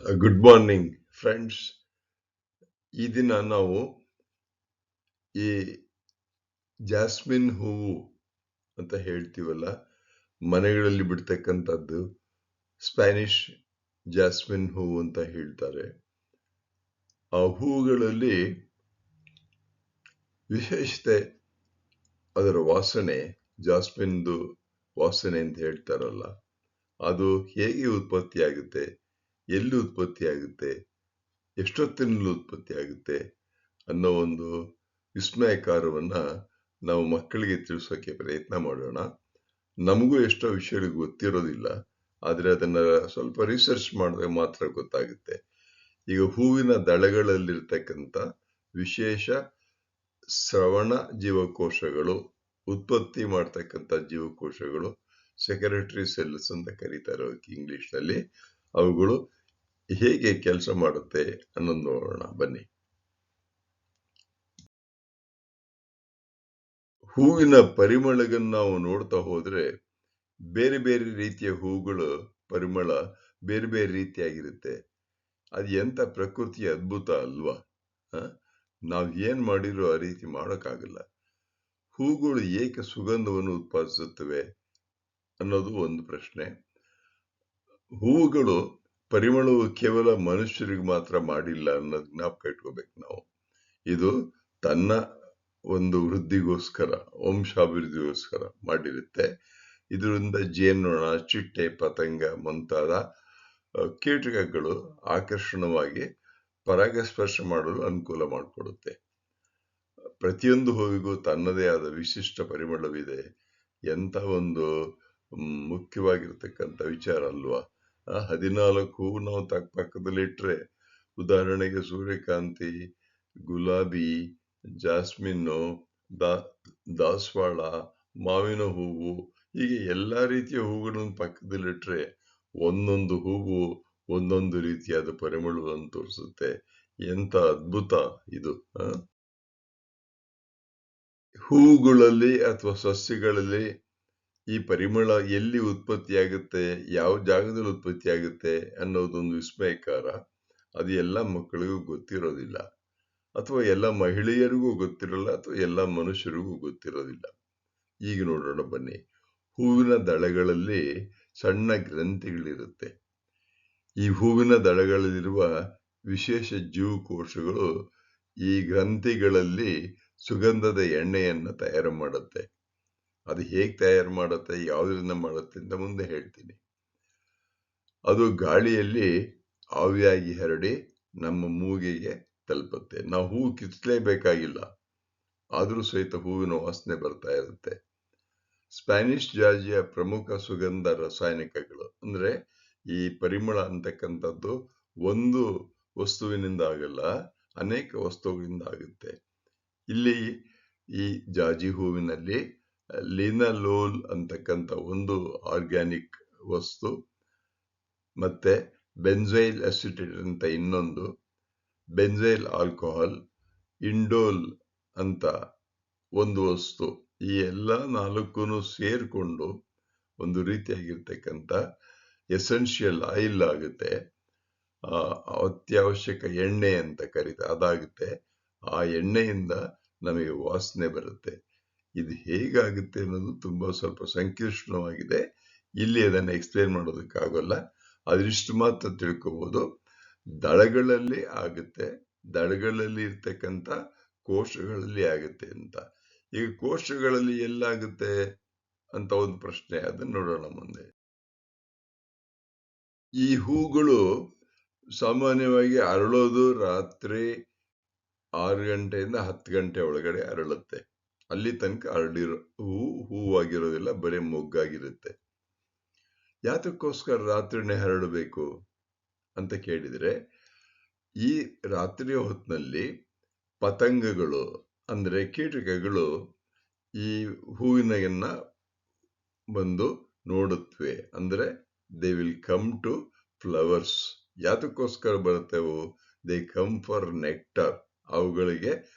Good morning friends. ಈ ದಿನ ನಾವು ಈ ಜಾಸ್ಮಿನ್ ಹೂವು ಅಂತ ಹೇಳ್ತೀವಲ್ಲ, ಮನೆಗಳಲ್ಲಿ ಬಿಡ್ತಕ್ಕಂಥದ್ದು ಸ್ಪ್ಯಾನಿಷ್ ಜಾಸ್ಮಿನ್ ಹೂವು ಅಂತ ಹೇಳ್ತಾರೆ. ಆ ಹೂವುಗಳಲ್ಲಿ ವಿಶೇಷತೆ ಅದರ ವಾಸನೆ, ಜಾಸ್ಮಿನ್ದು ವಾಸನೆ ಅಂತ ಹೇಳ್ತಾರಲ್ಲ, ಅದು ಹೇಗೆ ಉತ್ಪತ್ತಿ ಆಗುತ್ತೆ, ಎಲ್ಲಿ ಉತ್ಪತ್ತಿ ಆಗುತ್ತೆ, ಎಷ್ಟೊತ್ತಿನಲ್ಲಿ ಉತ್ಪತ್ತಿ ಆಗುತ್ತೆ ಅನ್ನೋ ಒಂದು ವಿಸ್ಮಯಕಾರವನ್ನ ನಾವು ಮಕ್ಕಳಿಗೆ ತಿಳಿಸೋಕೆ ಪ್ರಯತ್ನ ಮಾಡೋಣ. ನಮಗೂ ಎಷ್ಟೋ ವಿಷಯಗಳು ಗೊತ್ತಿರೋದಿಲ್ಲ, ಆದ್ರೆ ಅದನ್ನ ಸ್ವಲ್ಪ ರಿಸರ್ಚ್ ಮಾಡಿದ್ರೆ ಮಾತ್ರ ಗೊತ್ತಾಗುತ್ತೆ. ಈಗ ಹೂವಿನ ದಳಗಳಲ್ಲಿರ್ತಕ್ಕಂಥ ವಿಶೇಷ ಶ್ರವಣ ಜೀವಕೋಶಗಳು, ಉತ್ಪತ್ತಿ ಮಾಡ್ತಕ್ಕಂಥ ಜೀವಕೋಶಗಳು, ಸೆಕ್ರೆಟರಿ ಸೆಲ್ಸ್ ಅಂತ ಕರೀತಾರೆ ಇಂಗ್ಲಿಷ್ ನಲ್ಲಿ, ಅವುಗಳು ಹೇಗೆ ಕೆಲಸ ಮಾಡುತ್ತೆ ಅನ್ನೋದು ನೋಡೋಣ ಬನ್ನಿ. ಹೂವಿನ ಪರಿಮಳವನ್ನು ನಾವು ನೋಡ್ತಾ ಹೋದ್ರೆ ಬೇರೆ ಬೇರೆ ರೀತಿಯ ಹೂಗಳು ಪರಿಮಳ ಬೇರೆ ಬೇರೆ ರೀತಿಯಾಗಿರುತ್ತೆ. ಅದು ಎಂತ ಪ್ರಕೃತಿಯ ಅದ್ಭುತ ಅಲ್ವಾ? ನಾವ್ ಏನ್ ಮಾಡಿದ್ರು ಆ ರೀತಿ ಮಾಡೋಕ್ಕಾಗಲ್ಲ. ಹೂಗಳು ಏಕೆ ಸುಗಂಧವನ್ನು ಉತ್ಪಾದಿಸುತ್ತವೆ ಅನ್ನೋದು ಒಂದು ಪ್ರಶ್ನೆ. ಹೂವುಗಳು ಪರಿಮಳವು ಕೇವಲ ಮನುಷ್ಯರಿಗೆ ಮಾತ್ರ ಮಾಡಿಲ್ಲ ಅನ್ನೋದು ಜ್ಞಾಪಕ ಇಟ್ಕೋಬೇಕು ನಾವು. ಇದು ತನ್ನ ಒಂದು ವೃದ್ಧಿಗೋಸ್ಕರ, ವಂಶಾಭಿವೃದ್ಧಿಗೋಸ್ಕರ ಮಾಡಿರುತ್ತೆ. ಇದರಿಂದ ಜೇನುನೊಣ, ಚಿಟ್ಟೆ, ಪತಂಗ ಮುಂತಾದ ಕೀಟಕಗಳು ಆಕರ್ಷಣವಾಗಿ ಪರಾಗಸ್ಪರ್ಶ ಮಾಡಲು ಅನುಕೂಲ ಮಾಡಿಕೊಡುತ್ತೆ. ಪ್ರತಿಯೊಂದು ಹೂವಿಗೂ ತನ್ನದೇ ಆದ ವಿಶಿಷ್ಟ ಪರಿಮಳವಿದೆ. ಎಂತ ಒಂದು ಮುಖ್ಯವಾಗಿರ್ತಕ್ಕಂಥ ವಿಚಾರ ಅಲ್ವಾ? 14 ಹೂವು ನಾವು ಪಕ್ಕದಲ್ಲಿಟ್ರೆ, ಉದಾಹರಣೆಗೆ ಸೂರ್ಯಕಾಂತಿ, ಗುಲಾಬಿ, ಜಾಸ್ಮಿನ್ನು, ದಾಸವಾಳ, ಮಾವಿನ ಹೂವು, ಹೀಗೆ ಎಲ್ಲಾ ರೀತಿಯ ಹೂವುಗಳನ್ನು ಪಕ್ಕದಲ್ಲಿಟ್ರೆ ಒಂದೊಂದು ಹೂವು ಒಂದೊಂದು ರೀತಿಯಾದ ಪರಿಮಳವನ್ನು ತೋರಿಸುತ್ತೆ. ಎಂತ ಅದ್ಭುತ ಇದು! ಹೂವುಗಳಲ್ಲಿ ಅಥವಾ ಸಸ್ಯಗಳಲ್ಲಿ ಈ ಪರಿಮಳ ಎಲ್ಲಿ ಉತ್ಪತ್ತಿಯಾಗುತ್ತೆ, ಯಾವ ಜಾಗದಲ್ಲಿ ಉತ್ಪತ್ತಿಯಾಗುತ್ತೆ ಅನ್ನೋದೊಂದು ವಿಸ್ಮಯಕಾರ. ಅದು ಎಲ್ಲ ಮಕ್ಕಳಿಗೂ ಗೊತ್ತಿರೋದಿಲ್ಲ, ಅಥವಾ ಎಲ್ಲ ಮಹಿಳೆಯರಿಗೂ ಗೊತ್ತಿರಲ್ಲ, ಅಥವಾ ಎಲ್ಲ ಮನುಷ್ಯರಿಗೂ ಗೊತ್ತಿರೋದಿಲ್ಲ. ಈಗ ನೋಡೋಣ ಬನ್ನಿ. ಹೂವಿನ ದಳಗಳಲ್ಲಿ ಸಣ್ಣ ಗ್ರಂಥಿಗಳಿರುತ್ತೆ. ಈ ಹೂವಿನ ದಳಗಳಲ್ಲಿರುವ ವಿಶೇಷ ಜೀವಕೋಶಗಳು ಈ ಗ್ರಂಥಿಗಳಲ್ಲಿ ಸುಗಂಧದ ಎಣ್ಣೆಯನ್ನ ತಯಾರು ಮಾಡುತ್ತೆ. ಅದು ಹೇಗೆ ತಯಾರು ಮಾಡುತ್ತೆ, ಯಾವುದರಿಂದ ಮಾಡುತ್ತೆ ಅಂತ ಮುಂದೆ ಹೇಳ್ತೀನಿ. ಅದು ಗಾಳಿಯಲ್ಲಿ ಆವಿಯಾಗಿ ಹರಡಿ ನಮ್ಮ ಮೂಗಿಗೆ ತಲುಪುತ್ತೆ. ನಾವು ಹೂವು ಕಿತ್ತಲೇಬೇಕಾಗಿಲ್ಲ, ಆದ್ರೂ ಸಹಿತ ಹೂವಿನ ವಾಸನೆ ಬರ್ತಾ ಇರುತ್ತೆ. ಸ್ಪ್ಯಾನಿಷ್ ಜಾಜಿಯ ಪ್ರಮುಖ ಸುಗಂಧ ರಾಸಾಯನಿಕಗಳು ಅಂದ್ರೆ ಈ ಪರಿಮಳ ಅಂತಕ್ಕಂಥದ್ದು ಒಂದು ವಸ್ತುವಿನಿಂದ ಆಗಲ್ಲ, ಅನೇಕ ವಸ್ತುಗಳಿಂದ ಆಗುತ್ತೆ. ಇಲ್ಲಿ ಈ ಜಾಜಿ ಹೂವಿನಲ್ಲಿ ಲಿನಲೋಲ್ ಅಂತಕ್ಕಂಥ ಒಂದು ಆರ್ಗ್ಯಾನಿಕ್ ವಸ್ತು, ಮತ್ತೆ ಬೆಂಜೈಲ್ ಅಸಿಟೇಟ್ ಅಂತ ಇನ್ನೊಂದು, ಬೆಂಜೈಲ್ ಆಲ್ಕೋಹಾಲ್, ಇಂಡೋಲ್ ಅಂತ ಒಂದು ವಸ್ತು, ಈ ಎಲ್ಲ 4 ಸೇರ್ಕೊಂಡು ಒಂದು ರೀತಿಯಾಗಿರ್ತಕ್ಕಂಥ ಎಸೆನ್ಷಿಯಲ್ ಆಯಿಲ್ ಆಗುತ್ತೆ. ಅತ್ಯವಶ್ಯಕ ಎಣ್ಣೆ ಅಂತ ಕರೀತಾರೆ, ಅದಾಗುತ್ತೆ. ಆ ಎಣ್ಣೆಯಿಂದ ನಮಗೆ ವಾಸನೆ ಬರುತ್ತೆ. ಇದು ಹೇಗಾಗುತ್ತೆ ಅನ್ನೋದು ತುಂಬಾ ಸ್ವಲ್ಪ ಸಂಕೀರ್ಣವಾಗಿದೆ. ಇಲ್ಲಿ ಅದನ್ನ ಎಕ್ಸ್ಪ್ಲೇನ್ ಮಾಡೋದಕ್ಕಾಗಲ್ಲ, ಅದಿಷ್ಟು ಮಾತ್ರ ತಿಳ್ಕೋಬಹುದು. ದಳಗಳಲ್ಲಿ ಆಗುತ್ತೆ, ದಳಗಳಲ್ಲಿ ಇರ್ತಕ್ಕಂಥ ಕೋಶಗಳಲ್ಲಿ ಆಗುತ್ತೆ ಅಂತ. ಈಗ ಕೋಶಗಳಲ್ಲಿ ಎಲ್ಲಾಗುತ್ತೆ ಅಂತ ಒಂದು ಪ್ರಶ್ನೆ, ಅದನ್ನ ನೋಡೋಣ ಮುಂದೆ. ಈ ಹೂಗಳು ಸಾಮಾನ್ಯವಾಗಿ ಅರಳೋದು ರಾತ್ರಿ 6 ಗಂಟೆಯಿಂದ 10 ಗಂಟೆ ಒಳಗಡೆ ಅರಳುತ್ತೆ. ಅಲ್ಲಿ ತನಕ ಅರಳಿರೋ ಹೂವಾಗಿರೋದಿಲ್ಲ, ಬರೀ ಮೊಗ್ಗಾಗಿರುತ್ತೆ. ಯಾತಕ್ಕೋಸ್ಕರ ರಾತ್ರಿನೇ ಹರಡಬೇಕು ಅಂತ ಕೇಳಿದ್ರೆ, ಈ ರಾತ್ರಿಯ ಹೊತ್ತಿನಲ್ಲಿ ಪತಂಗಗಳು ಅಂದ್ರೆ ಕೀಟಕಗಳು ಈ ಹೂವಿನ ಬಂದು ನೋಡುತ್ತವೆ. ಅಂದ್ರೆ they will come to flowers. ಯಾತಕ್ಕೋಸ್ಕರ ಬರುತ್ತೇವು? They come for nectar. ಅವುಗಳಿಗೆ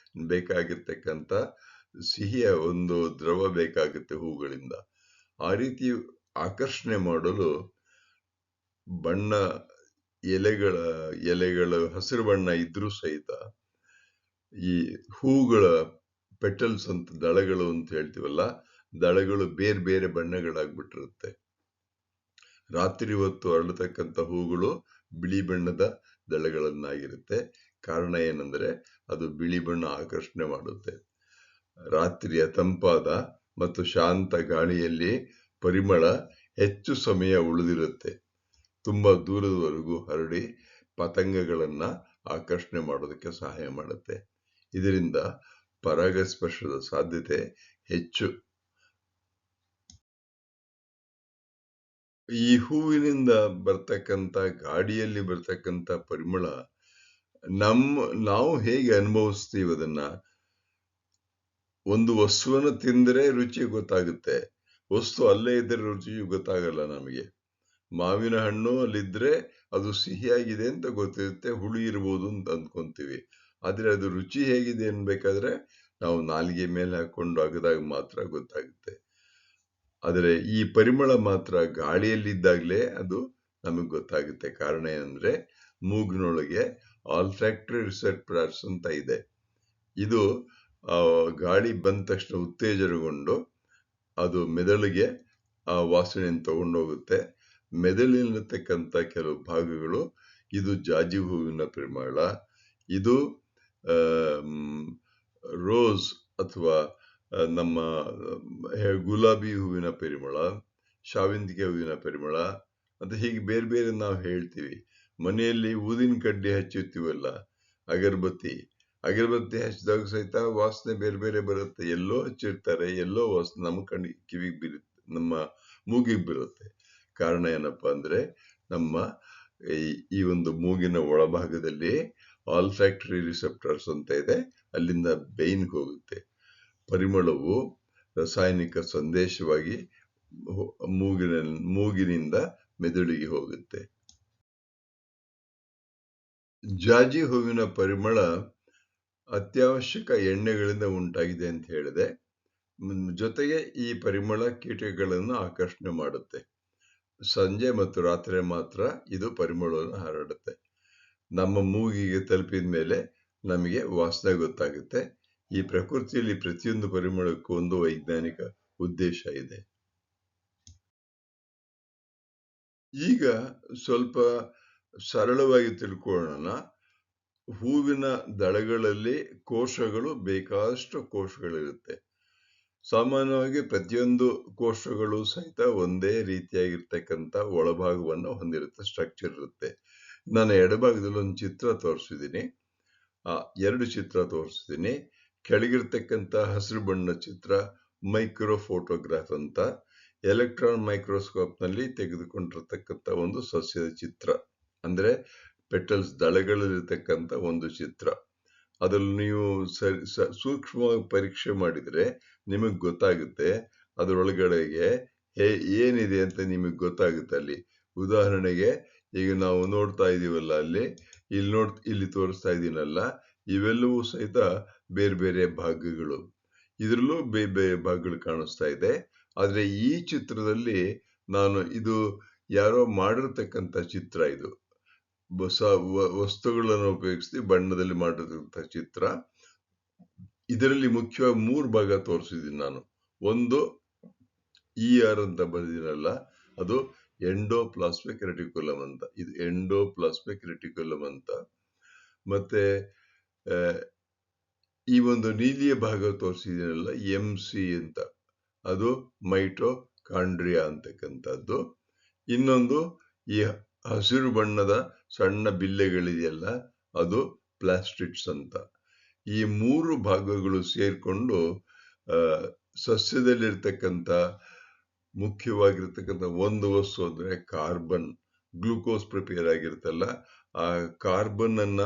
ಬೇಕಾಗಿರ್ತಕ್ಕಂಥ ಸಿಹಿಯ ಒಂದು ದ್ರವ ಬೇಕಾಗುತ್ತೆ ಹೂಗಳಿಂದ. ಆ ರೀತಿ ಆಕರ್ಷಣೆ ಮಾಡಲು ಬಣ್ಣ ಎಲೆಗಳ ಹಸಿರು ಬಣ್ಣ ಇದ್ರೂ ಸಹಿತ ಈ ಹೂಗಳ ಪೆಟಲ್ಸ್ ಅಂತ ದಳಗಳು ಅಂತ ಹೇಳ್ತೀವಲ್ಲ, ದಳಗಳು ಬೇರೆ ಬೇರೆ ಬಣ್ಣಗಳಾಗ್ಬಿಟ್ಟಿರುತ್ತೆ. ರಾತ್ರಿ ಹೊತ್ತು ಅರಳತಕ್ಕಂಥ ಹೂಗಳು ಬಿಳಿ ಬಣ್ಣದ ದಳಗಳನ್ನಾಗಿರುತ್ತೆ. ಕಾರಣ ಏನಂದ್ರೆ ಅದು ಬಿಳಿ ಬಣ್ಣ ಆಕರ್ಷಣೆ ಮಾಡುತ್ತೆ. ರಾತ್ರಿಯ ತಂಪಾದ ಮತ್ತು ಶಾಂತ ಗಾಳಿಯಲ್ಲಿ ಪರಿಮಳ ಹೆಚ್ಚು ಸಮಯ ಉಳಿದಿರುತ್ತೆ. ತುಂಬಾ ದೂರದವರೆಗೂ ಹರಡಿ ಪತಂಗಗಳನ್ನ ಆಕರ್ಷಣೆ ಮಾಡೋದಕ್ಕೆ ಸಹಾಯ ಮಾಡುತ್ತೆ. ಇದರಿಂದ ಪರಾಗಸ್ಪರ್ಶದ ಸಾಧ್ಯತೆ ಹೆಚ್ಚು. ಈ ಹೂವಿನಿಂದ ಬರ್ತಕ್ಕಂಥ ಗಾಡಿಯಲ್ಲಿ ಬರ್ತಕ್ಕಂಥ ಪರಿಮಳ ನಾವು ಹೇಗೆ ಅನುಭವಿಸ್ತೀವಿ ಅದನ್ನ, ಒಂದು ವಸ್ತುವನ್ನು ತಿಂದ್ರೆ ರುಚಿ ಗೊತ್ತಾಗುತ್ತೆ, ವಸ್ತು ಅಲ್ಲೇ ಇದ್ರೆ ರುಚಿ ಗೊತ್ತಾಗಲ್ಲ ನಮಗೆ. ಮಾವಿನ ಹಣ್ಣು ಅಲ್ಲಿದ್ರೆ ಅದು ಸಿಹಿಯಾಗಿದೆ ಅಂತ ಗೊತ್ತಿರುತ್ತೆ, ಹುಳಿ ಇರ್ಬೋದು ಅಂತ ಅಂದ್ಕೊಂತೀವಿ. ಆದ್ರೆ ಅದು ರುಚಿ ಹೇಗಿದೆ ಅನ್ಬೇಕಾದ್ರೆ ನಾವು ನಾಲಿಗೆ ಮೇಲೆ ಹಾಕೊಂಡು ಅಗದಾಗ ಮಾತ್ರ ಗೊತ್ತಾಗುತ್ತೆ. ಆದರೆ ಈ ಪರಿಮಳ ಮಾತ್ರ ಗಾಳಿಯಲ್ಲಿದ್ದಾಗಲೇ ಅದು ನಮಗೆ ಗೊತ್ತಾಗುತ್ತೆ. ಕಾರಣ ಏನಂದ್ರೆ ಮೂಗಿನೊಳಗೆ ಆಲ್ಫ್ಯಾಕ್ಟರಿ ರಿಸೆಪ್ಟರ್ಸ್ ಅಂತ ಇದೆ. ಇದು ಗಾಳಿ ಬಂದ ತಕ್ಷಣ ಉತ್ತೇಜನಗೊಂಡು ಅದು ಮೆದುಳಿಗೆ ಆ ವಾಸನೆಯನ್ನು ತಗೊಂಡೋಗುತ್ತೆ. ಮೆದುಳಿನಲ್ಲಿರ್ತಕ್ಕಂಥ ಕೆಲವು ಭಾಗಗಳು, ಇದು ಜಾಜಿ ಹೂವಿನ ಪರಿಮಳ, ಇದು ರೋಸ್ ಅಥವಾ ನಮ್ಮ ಗುಲಾಬಿ ಹೂವಿನ ಪರಿಮಳ, ಶಾವಂತಿಗೆ ಹೂವಿನ ಪರಿಮಳ ಅಂತ ಹೀಗೆ ಬೇರೆ ಬೇರೆ ನಾವು ಹೇಳ್ತೀವಿ. ಮನೆಯಲ್ಲಿ ಊದಿನ ಕಡ್ಡಿ ಹಚ್ಚುತ್ತೀವಲ್ಲ, ಅಗರಬತ್ತಿ ಹಚ್ಚಿದಾಗ ಸಹಿತ ವಾಸನೆ ಬೇರೆ ಬೇರೆ ಬರುತ್ತೆ. ಎಲ್ಲೋ ಹಚ್ಚಿರ್ತಾರೆ, ಎಲ್ಲೋ ವಾಸನೆ ನಮ್ಮ ಕಿವಿಗೆ ಬೀರುತ್ತೆ, ನಮ್ಮ ಮೂಗಿಗೆ ಬೀರುತ್ತೆ. ಕಾರಣ ಏನಪ್ಪಾ ಅಂದ್ರೆ ನಮ್ಮ ಈ ಒಂದು ಮೂಗಿನ ಒಳಭಾಗದಲ್ಲಿ ಆಲ್ಫ್ಯಾಕ್ಟರಿ ರಿಸೆಪ್ಟರ್ಸ್ ಅಂತ ಇದೆ, ಅಲ್ಲಿಂದ ಬ್ರೈನ್ಗೆ ಹೋಗುತ್ತೆ. ಪರಿಮಳವು ರಾಸಾಯನಿಕ ಸಂದೇಶವಾಗಿ ಮೂಗಿನಿಂದ ಮೆದುಳಿಗೆ ಹೋಗುತ್ತೆ. ಜಾಜಿ ಹೂವಿನ ಪರಿಮಳ ಅತ್ಯವಶ್ಯಕ ಎಣ್ಣೆಗಳಿಂದ ಉಂಟಾಗಿದೆ ಅಂತ ಹೇಳಿದೆ. ಜೊತೆಗೆ ಈ ಪರಿಮಳ ಕೀಟಗಳನ್ನು ಆಕರ್ಷಣೆ ಮಾಡುತ್ತೆ. ಸಂಜೆ ಮತ್ತು ರಾತ್ರಿ ಮಾತ್ರ ಇದು ಪರಿಮಳವನ್ನು ಹರಡುತ್ತೆ. ನಮ್ಮ ಮೂಗಿಗೆ ತಲುಪಿದ ಮೇಲೆ ನಮಗೆ ವಾಸನೆ ಗೊತ್ತಾಗುತ್ತೆ. ಈ ಪ್ರಕೃತಿಯಲ್ಲಿ ಪ್ರತಿಯೊಂದು ಪರಿಮಳಕ್ಕೂ ಒಂದು ವೈಜ್ಞಾನಿಕ ಉದ್ದೇಶ ಇದೆ. ಈಗ ಸ್ವಲ್ಪ ಸರಳವಾಗಿ ತಿಳ್ಕೊಳ್ಳೋಣ. ಹೂವಿನ ದಳಗಳಲ್ಲಿ ಕೋಶಗಳು, ಬೇಕಾದಷ್ಟು ಕೋಶಗಳಿರುತ್ತೆ. ಸಾಮಾನ್ಯವಾಗಿ ಪ್ರತಿಯೊಂದು ಕೋಶಗಳು ಸಹಿತ ಒಂದೇ ರೀತಿಯಾಗಿರ್ತಕ್ಕಂಥ ಒಳಭಾಗವನ್ನು ಹೊಂದಿರುತ್ತೆ, ಸ್ಟ್ರಕ್ಚರ್ ಇರುತ್ತೆ. ನಾನು ಎಡಭಾಗದಲ್ಲಿ ಒಂದು ಚಿತ್ರ ತೋರಿಸಿದ್ದೀನಿ, 2 ಚಿತ್ರ ತೋರಿಸಿದ್ದೀನಿ. ಕೆಳಗಿರ್ತಕ್ಕಂಥ ಹಸಿರು ಬಣ್ಣ ಚಿತ್ರ ಮೈಕ್ರೋ ಫೋಟೋಗ್ರಾಫ್ ಅಂತ, ಎಲೆಕ್ಟ್ರಾನ್ ಮೈಕ್ರೋಸ್ಕೋಪ್ ನಲ್ಲಿ ತೆಗೆದುಕೊಂಡಿರ್ತಕ್ಕಂಥ ಒಂದು ಸಸ್ಯದ ಚಿತ್ರ, ಅಂದ್ರೆ ಪೆಟಲ್ಸ್ ದಳಗಳಲ್ಲಿರ್ತಕ್ಕಂಥ ಒಂದು ಚಿತ್ರ. ಅದ್ರಲ್ಲಿ ನೀವು ಸೂಕ್ಷ್ಮವಾಗಿ ಪರೀಕ್ಷೆ ಮಾಡಿದ್ರೆ ನಿಮಗ್ ಗೊತ್ತಾಗುತ್ತೆ ಅದರೊಳಗಡೆಗೆ ಏನಿದೆ ಅಂತ ನಿಮಗ್ ಗೊತ್ತಾಗುತ್ತೆ. ಅಲ್ಲಿ ಉದಾಹರಣೆಗೆ ಈಗ ನಾವು ನೋಡ್ತಾ ಇದೀವಲ್ಲ, ಇಲ್ಲಿ ತೋರಿಸ್ತಾ ಇದೀನಲ್ಲ, ಇವೆಲ್ಲವೂ ಸಹಿತ ಬೇರೆ ಬೇರೆ ಭಾಗಗಳು. ಇದ್ರಲ್ಲೂ ಬೇರೆ ಬೇರೆ ಭಾಗಗಳು ಕಾಣಿಸ್ತಾ ಇದೆ. ಆದ್ರೆ ಈ ಚಿತ್ರದಲ್ಲಿ ಇದು ಯಾರೋ ಮಾಡಿರ್ತಕ್ಕಂಥ ಚಿತ್ರ. ಇದು ವಸ್ತುಗಳನ್ನು ಉಪಯೋಗಿಸಿ ಬಣ್ಣದಲ್ಲಿ ಮಾಡಿರ್ತಕ್ಕಂಥ ಚಿತ್ರ. ಇದರಲ್ಲಿ ಮುಖ್ಯವಾಗಿ 3 ಭಾಗ ತೋರಿಸಿದ್ದೀನಿ ನಾನು. ಒಂದು ER ಅಂತ ಬರೆದಿರಲ್ಲ, ಅದು ಎಂಡೋಪ್ಲಾಸ್ಮಿಕ್ ರೆಟಿಕ್ಯುಲಮ್ ಅಂತ. ಇದು ಎಂಡೋಪ್ಲಾಸ್ಮಿಕ್ ರೆಟಿಕ್ಯುಲಮ್ ಅಂತ. ಮತ್ತೆ ಈ ಒಂದು ನೀಲಿಯ ಭಾಗ ತೋರಿಸಿದ್ದೀನಲ್ಲ, MC ಅಂತ, ಅದು ಮೈಟೋಕಾಂಡ್ರಿಯಾ ಅಂತಕ್ಕಂಥದ್ದು. ಇನ್ನೊಂದು ಈ ಹಸಿರು ಬಣ್ಣದ ಸಣ್ಣ ಬಿಲ್ಲೆಗಳಿದೆಯಲ್ಲ, ಅದು ಪ್ಲಾಸ್ಟಿಡ್ಸ್ ಅಂತ. ಈ 3 ಭಾಗಗಳು ಸೇರ್ಕೊಂಡು ಸಸ್ಯದಲ್ಲಿರ್ತಕ್ಕಂಥ ಮುಖ್ಯವಾಗಿರ್ತಕ್ಕಂಥ ಒಂದು ವಸ್ತು ಅಂದ್ರೆ ಕಾರ್ಬನ್, ಗ್ಲೂಕೋಸ್ ಪ್ರಿಪೇರ್ ಆಗಿರುತ್ತಲ್ಲ, ಆ ಕಾರ್ಬನ್ ಅನ್ನ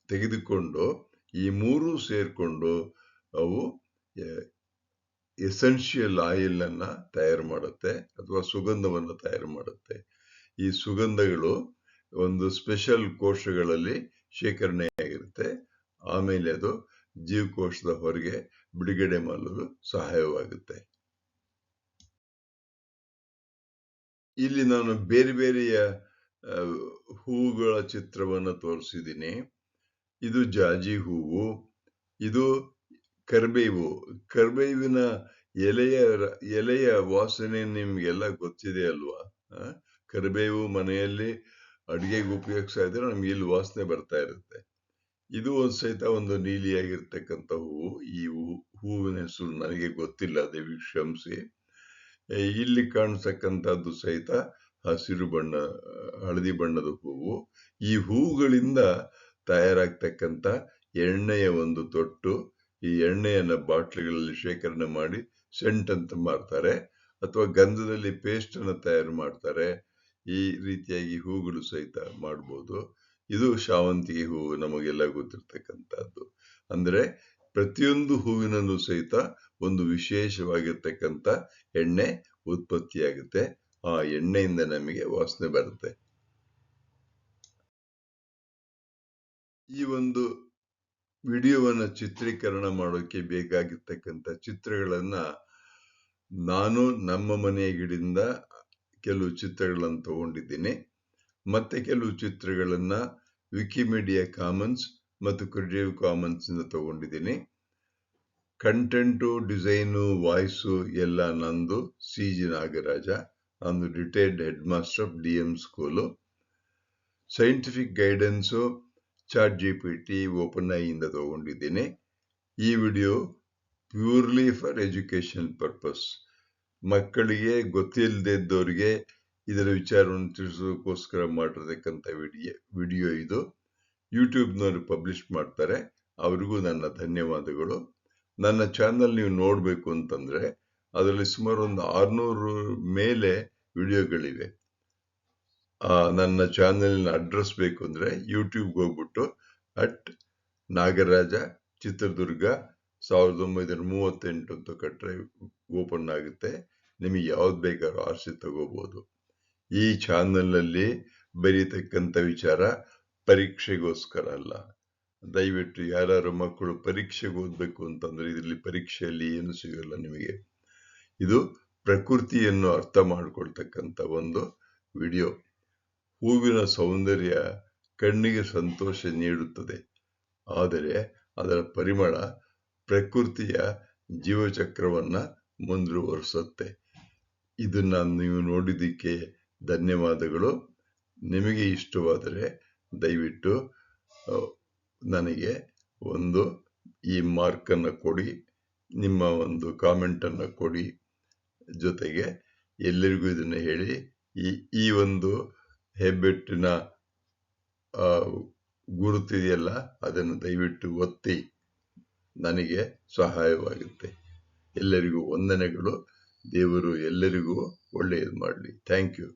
ತೆಗೆದುಕೊಂಡು ಈ 3 ಸೇರ್ಕೊಂಡು ಅವು ಎಸೆನ್ಷಿಯಲ್ ಆಯಿಲ್ ಅನ್ನ ತಯಾರು ಮಾಡುತ್ತೆ ಅಥವಾ ಸುಗಂಧವನ್ನು ತಯಾರು ಮಾಡುತ್ತೆ. ಈ ಸುಗಂಧಗಳು ಒಂದು ಸ್ಪೆಷಲ್ ಕೋಶಗಳಲ್ಲಿ ಶೇಖರಣೆ ಆಗಿರುತ್ತೆ. ಆಮೇಲೆ ಅದು ಜೀವಕೋಶದ ಹೊರಗೆ ಬಿಡುಗಡೆ ಮಾಡಲು ಸಹಾಯವಾಗುತ್ತೆ. ಇಲ್ಲಿ ನಾನು ಬೇರೆ ಬೇರೆಯ ಹೂವುಗಳ ಚಿತ್ರವನ್ನು ತೋರಿಸಿದ್ದೀನಿ. ಇದು ಜಾಜಿ ಹೂವು, ಇದು ಕರಿಬೇವು. ಕರಿಬೇವಿನ ಎಲೆಯ ವಾಸನೆ ನಿಮ್ಗೆಲ್ಲ ಗೊತ್ತಿದೆ ಅಲ್ವಾ? ಕರಿಬೇವು ಮನೆಯಲ್ಲಿ ಅಡಿಗೆಗೆ ಉಪಯೋಗಿಸ್ತಾ ಇದ್ರೆ ನಮ್ಗೆ ಇಲ್ಲಿ ವಾಸನೆ ಬರ್ತಾ ಇರುತ್ತೆ. ಇದು ಸಹಿತ ಒಂದು ನೀಲಿಯಾಗಿರ್ತಕ್ಕಂಥ ಹೂವು. ಈ ಹೂವಿನ ಹೆಸರು ನನಗೆ ಗೊತ್ತಿಲ್ಲ, ದಯವಿಟ್ಟು ಕ್ಷಮಿಸಿ. ಇಲ್ಲಿ ಕಾಣಿಸ್ತಕ್ಕಂಥದ್ದು ಸಹಿತ ಹಳದಿ ಬಣ್ಣದ ಹೂವು. ಈ ಹೂವುಗಳಿಂದ ತಯಾರಾಗ್ತಕ್ಕಂಥ ಎಣ್ಣೆಯ ಒಂದು ತೊಟ್ಟು. ಈ ಎಣ್ಣೆಯನ್ನ ಬಾಟ್ಲಿಗಳಲ್ಲಿ ಶೇಖರಣೆ ಮಾಡಿ ಸೆಂಟ್ ಅಂತ ಮಾರ್ತಾರೆ, ಅಥವಾ ಗಂಧದಲ್ಲಿ ಪೇಸ್ಟ್ ಅನ್ನು ತಯಾರು ಮಾಡ್ತಾರೆ. ಈ ರೀತಿಯಾಗಿ ಹೂಗಳು ಸಹಿತ ಮಾಡ್ಬೋದು. ಇದು ಶಾವಂತಿಗೆ ಹೂವು, ನಮಗೆಲ್ಲ ಗೊತ್ತಿರ್ತಕ್ಕಂಥದ್ದು. ಅಂದ್ರೆ ಪ್ರತಿಯೊಂದು ಹೂವಿನಲ್ಲೂ ಸಹಿತ ಒಂದು ವಿಶೇಷವಾಗಿರ್ತಕ್ಕಂಥ ಎಣ್ಣೆ ಉತ್ಪತ್ತಿಯಾಗುತ್ತೆ. ಆ ಎಣ್ಣೆಯಿಂದ ನಮಗೆ ವಾಸನೆ ಬರುತ್ತೆ. ಈ ಒಂದು ವಿಡಿಯೋವನ್ನ ಚಿತ್ರೀಕರಣ ಮಾಡೋಕೆ ಬೇಕಾಗಿರ್ತಕ್ಕಂಥ ಚಿತ್ರಗಳನ್ನ ನಾನು ನಮ್ಮ ಮನೆಯ ಗಿಡದಿಂದ ಕೆಲವು ಚಿತ್ರಗಳನ್ನು ತಗೊಂಡಿದ್ದೀನಿ. ಮತ್ತೆ ಕೆಲವು ಚಿತ್ರಗಳನ್ನ ವಿಕಿಮೀಡಿಯಾ ಕಾಮನ್ಸ್ ಮತ್ತು ಕ್ರಿಯೇಟಿವ್ ಕಾಮನ್ಸ್ ಇಂದ ತಗೊಂಡಿದ್ದೀನಿ. ಕಂಟೆಂಟು, ಡಿಸೈನು, ವಾಯ್ಸು ಎಲ್ಲ ನಂದು. CG ನಾಗರಾಜ. ನಾನು retired head master of DM school. Scientific guidance ChatGPT, OpenAI ಇಂದ ತಗೊಂಡಿದ್ದೀನಿ. ಈ video purely for education purpose. ಮಕ್ಕಳಿಗೆ ಗೊತ್ತಿಲ್ಲದೆ ಇದ್ದವರಿಗೆ ಇದರ ವಿಚಾರವನ್ನು ತಿಳಿಸೋದಕ್ಕೋಸ್ಕರ ಮಾಡಿರ್ತಕ್ಕಂಥ ವಿಡಿಯೋ ಇದು. ಯೂಟ್ಯೂಬ್ನವರು ಪಬ್ಲಿಷ್ ಮಾಡ್ತಾರೆ, ಅವರಿಗೂ ನನ್ನ ಧನ್ಯವಾದಗಳು. ನನ್ನ ಚಾನಲ್ ನೀವು ನೋಡಬೇಕು ಅಂತಂದ್ರೆ ಅದರಲ್ಲಿ ಸುಮಾರು ಒಂದು 600 ಮೇಲೆ ವಿಡಿಯೋಗಳಿವೆ. ನನ್ನ ಚಾನೆಲ್ನ ಅಡ್ರೆಸ್ ಬೇಕು ಅಂದ್ರೆ ಯೂಟ್ಯೂಬ್ಗೆ ಹೋಗ್ಬಿಟ್ಟು @ನಾಗರಾಜ ಚಿತ್ರದುರ್ಗ 1938 ಅಂತ ಕಟ್ರೆ ಓಪನ್ ಆಗುತ್ತೆ. ನಿಮಗೆ ಯಾವ್ದು ಬೇಕಾದ್ರೂ ಆರಿಸಿ ತಗೋಬಹುದು. ಈ ಚಾನೆಲ್ನಲ್ಲಿ ಬರೀತಕ್ಕಂಥ ವಿಚಾರ ಪರೀಕ್ಷೆಗೋಸ್ಕರ ಅಲ್ಲ. ದಯವಿಟ್ಟು ಯಾರು ಮಕ್ಕಳು ಪರೀಕ್ಷೆಗೆ ಓದ್ಬೇಕು ಅಂತಂದ್ರೆ ಇದರಲ್ಲಿ ಪರೀಕ್ಷೆಯಲ್ಲಿ ಏನು ಸಿಗಲ್ಲ ನಿಮಗೆ. ಇದು ಪ್ರಕೃತಿಯನ್ನು ಅರ್ಥ ಮಾಡ್ಕೊಳ್ತಕ್ಕಂಥ ಒಂದು ವಿಡಿಯೋ. ಹೂವಿನ ಸೌಂದರ್ಯ ಕಣ್ಣಿಗೆ ಸಂತೋಷ ನೀಡುತ್ತದೆ, ಆದರೆ ಅದರ ಪರಿಮಳ ಪ್ರಕೃತಿಯ ಜೀವಚಕ್ರವನ್ನ ಮುಂದುವರಿಸುತ್ತೆ. ಇದನ್ನ ನೀವು ನೋಡಿದ್ದಕ್ಕೆ ಧನ್ಯವಾದಗಳು. ನಿಮಗೆ ಇಷ್ಟವಾದರೆ ದಯವಿಟ್ಟು ನನಗೆ ಈ ಮಾರ್ಕನ್ನು ಕೊಡಿ, ನಿಮ್ಮ ಒಂದು ಕಾಮೆಂಟನ್ನು ಕೊಡಿ. ಜೊತೆಗೆ ಎಲ್ಲರಿಗೂ ಇದನ್ನು ಹೇಳಿ, ಈ ಒಂದು ಹೆಬ್ಬೆಟ್ಟಿನ ಗುರುತಿದೆಯಲ್ಲ, ಅದನ್ನು ದಯವಿಟ್ಟು ಒತ್ತಿ, ನನಗೆ ಸಹಾಯವಾಗುತ್ತೆ. ಎಲ್ಲರಿಗೂ ವಂದನೆಗಳು. ದೇವರು ಎಲ್ಲರಿಗೂ ಒಳ್ಳೆಯದು ಮಾಡಲಿ. Thank you.